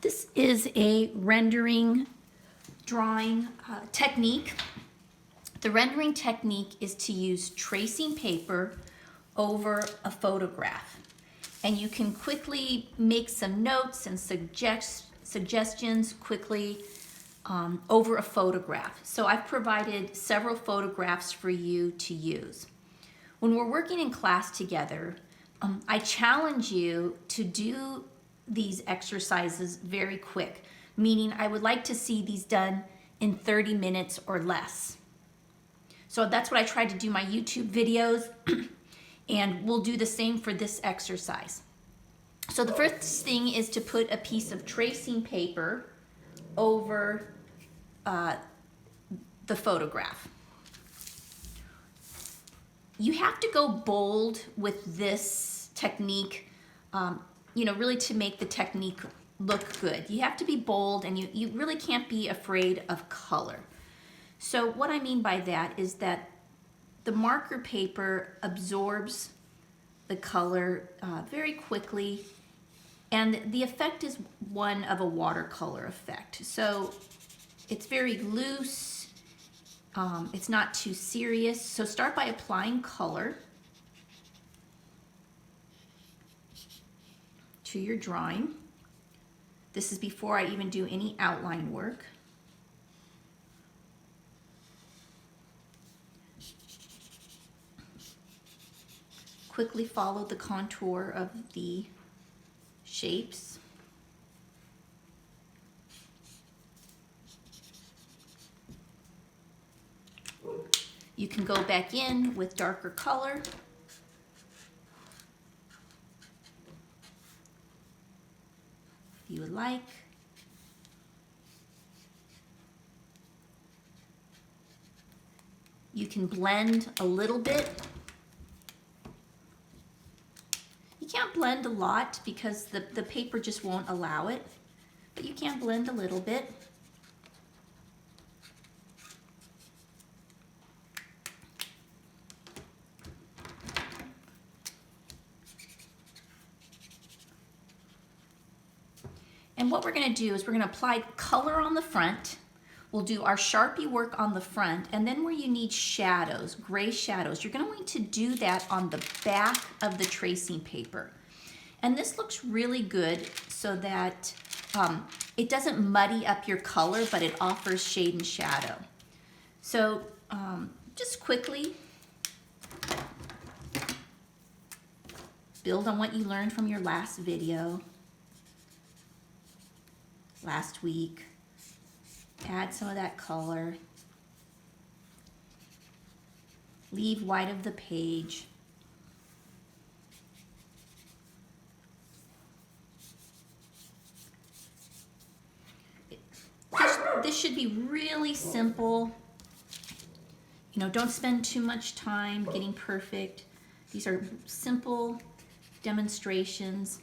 This is a rendering drawing technique. The rendering technique is to use tracing paper over a photograph. And you can quickly make some notes and suggestions quickly over a photograph. So I've provided several photographs for you to use. When we're working in class together, I challenge you to do these exercises very quick, meaning I would like to see these done in 30 minutes or less. So that's what I try to do my YouTube videos, and we'll do the same for this exercise. So the first thing is to put a piece of tracing paper over the photograph. You have to go bold with this technique, really to make the technique look good. You have to be bold, and you really can't be afraid of color. So what I mean by that is that the marker paper absorbs the color very quickly, and the effect is one of a watercolor effect. So it's very loose, it's not too serious. So start by applying color to your drawing. This is before I even do any outline work. Quickly follow the contour of the shapes. You can go back in with darker color. If you would like. You can blend a little bit. You can't blend a lot because the paper just won't allow it, but you can blend a little bit. And what we're going to do is we're going to apply color on the front. We'll do our Sharpie work on the front, and then where you need shadows, gray shadows, you're going to want to do that on the back of the tracing paper. And this looks really good so that it doesn't muddy up your color, but it offers shade and shadow. So just quickly build on what you learned from your last video, last week. Add some of that color. Leave white of the page. This should be really simple. Don't spend too much time getting perfect. These are simple demonstrations.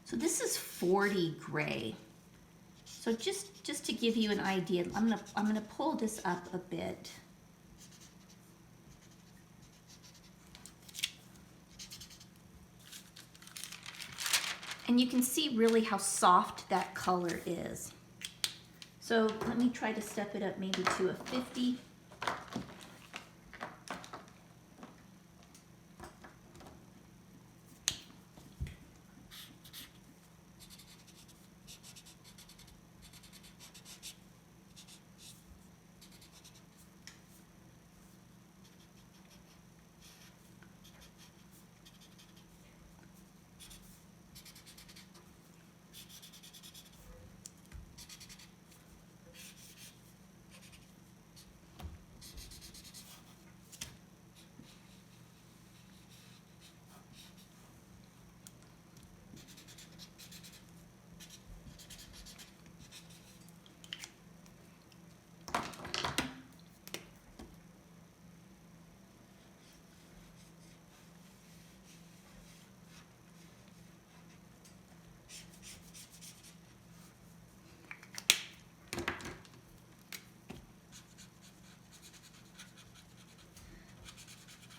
So this is 40 gray. So just to give you an idea, I'm gonna pull this up a bit. And you can see really how soft that color is. So let me try to step it up maybe to a 50.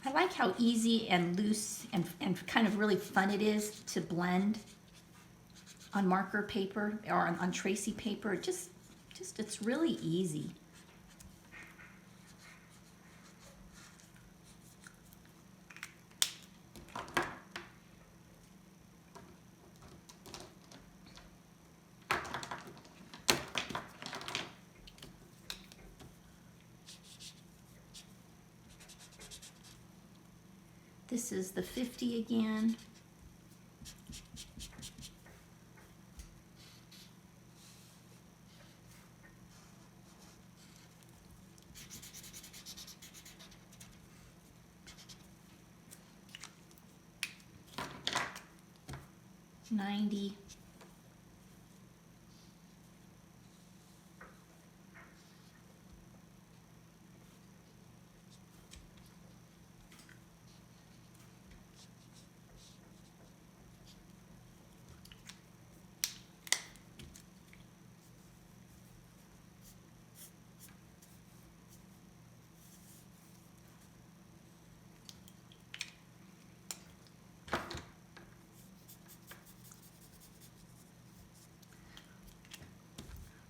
I like how easy and loose and kind of really fun it is to blend on marker paper or on tracing paper. Just it's really easy. This is the 50 again. $90.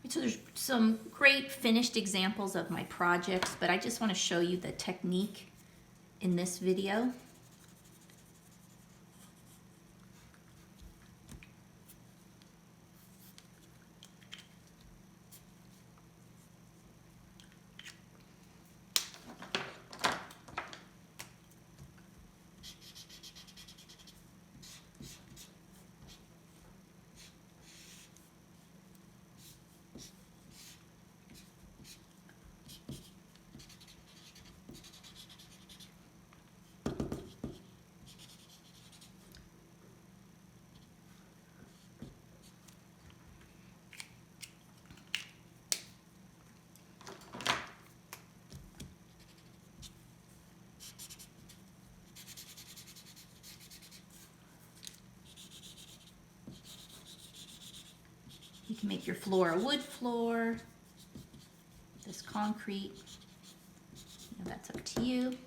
So there's some great finished examples of my projects, but I just want to show you the technique in this video. You can make your floor a wood floor, this concrete, that's up to you.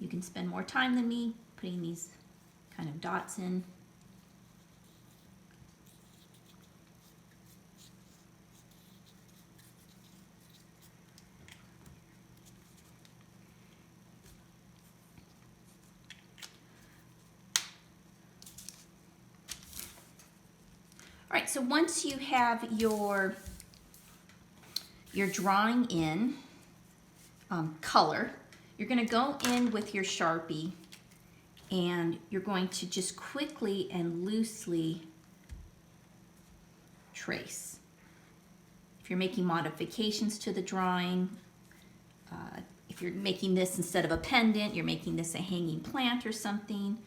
You can spend more time than me putting these kind of dots in. All right, so once you have your drawing in color, you're going to go in with your Sharpie and you're going to just quickly and loosely trace. If you're making modifications to the drawing, if you're making this instead of a pendant, you're making this a hanging plant or something,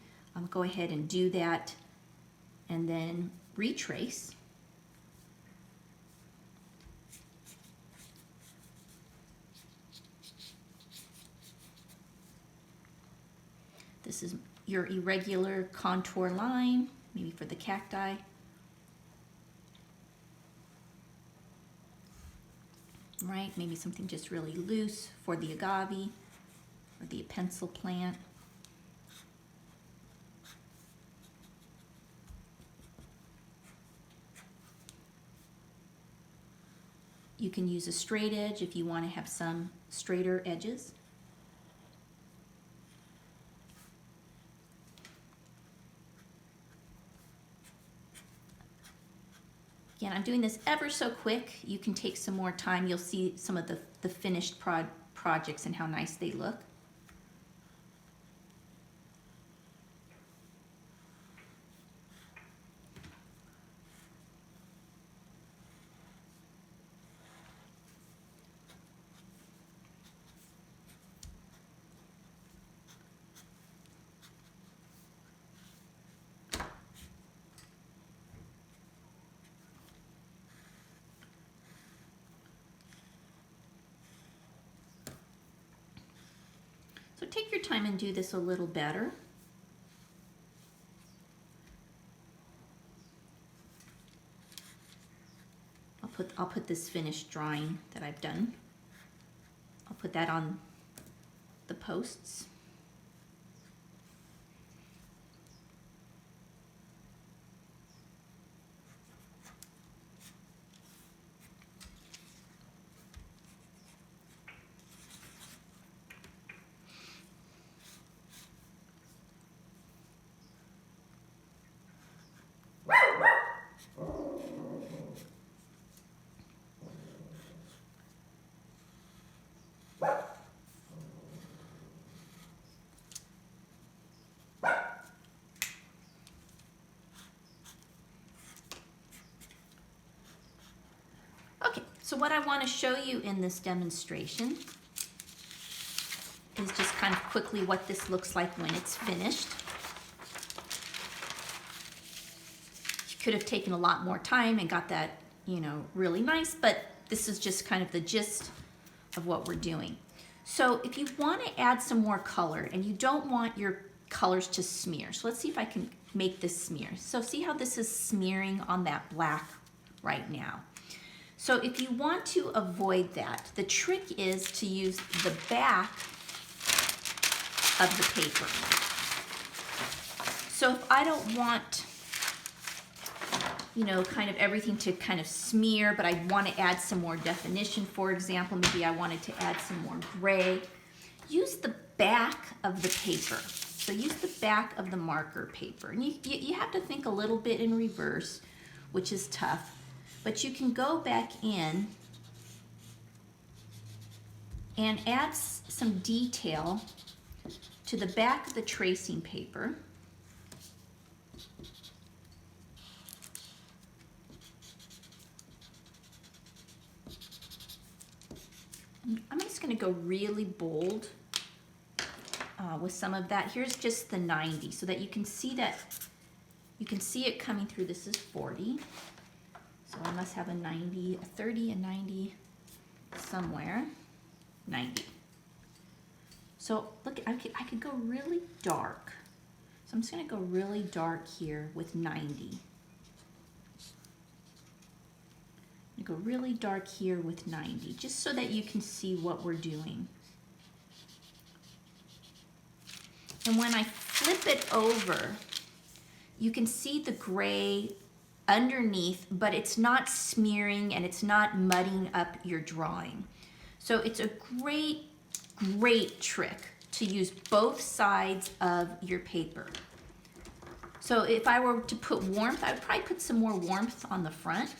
go ahead and do that and then retrace. This is your irregular contour line, maybe for the cacti. Right, maybe something just really loose for the agave or the pencil plant. You can use a straight edge if you want to have some straighter edges. Again, I'm doing this ever so quick. You can take some more time. You'll see some of the finished projects and how nice they look. time and do this a little better. I'll put this finished drawing that I've done. I'll put that on the posts. Okay, so what I want to show you in this demonstration is just kind of quickly what this looks like when it's finished. You could have taken a lot more time and got that, you know, really nice, but this is just kind of the gist of what we're doing. So if you want to add some more color and you don't want your colors to smear, so let's see if I can make this smear. So see how this is smearing on that black right now. So if you want to avoid that, the trick is to use the back of the paper. So if I don't want, you know, kind of everything to kind of smear, but I want to add some more definition, for example, maybe I wanted to add some more gray, use the back of the paper. So use the back of the marker paper. And you have to think a little bit in reverse, which is tough. But you can go back in and add some detail to the back of the tracing paper. I'm just going to go really bold with some of that. Here's just the 90 so that you can see it coming through. This is 40. So I must have a 90, a 30, a 90 somewhere. 90. So look, I could go really dark. So I'm just going to go really dark here with 90. I'm going to go really dark here with 90, just so that you can see what we're doing. And when I flip it over, you can see the gray underneath, but it's not smearing and it's not mudding up your drawing. So it's a great, great trick to use both sides of your paper. So if I were to put warmth, I would probably put some more warmth on the front.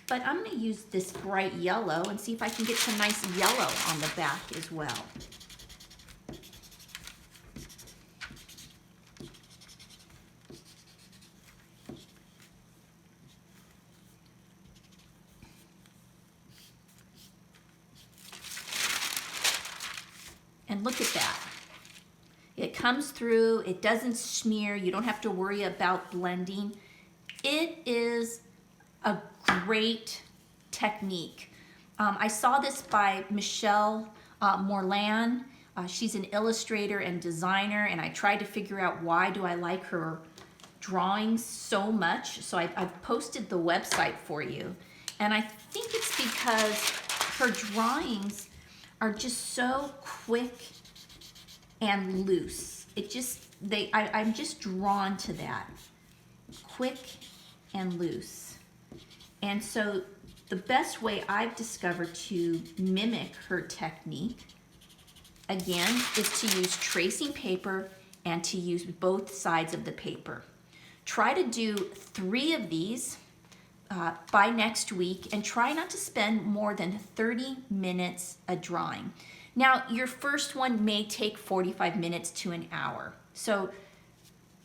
But I'm going to use this bright yellow and see if I can get some nice yellow on the back as well. And look at that. It comes through, it doesn't smear, you don't have to worry about blending. It is a great technique. I saw this by Michelle Morlan. She's an illustrator and designer, and I tried to figure out why do I like her drawings so much. So I've posted the website for you. And I think it's because her drawings are just so quick and loose. I'm just drawn to that. Quick and loose. And so the best way I've discovered to mimic her technique, again, is to use tracing paper and to use both sides of the paper. Try to do 3 of these by next week, and try not to spend more than 30 minutes a drawing. Now, your first one may take 45 minutes to an hour. So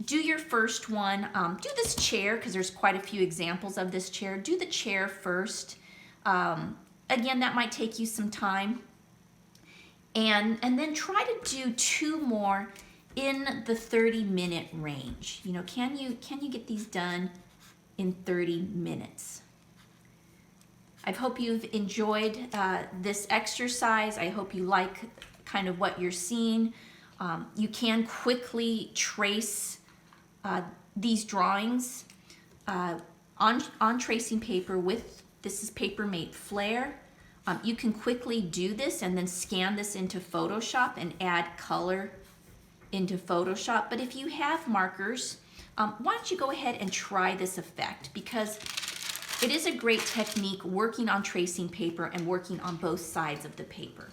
do your first one. Do this chair, because there's quite a few examples of this chair. Do the chair first. Again, that might take you some time. And then try to do 2 more in the 30-minute range. You know, can you get these done in 30 minutes? I hope you've enjoyed this exercise. I hope you like kind of what you're seeing. You can quickly trace these drawings on tracing paper with, this is Paper Mate Flare. You can quickly do this and then scan this into Photoshop and add color into Photoshop. But if you have markers, why don't you go ahead and try this effect, because it is a great technique working on tracing paper and working on both sides of the paper.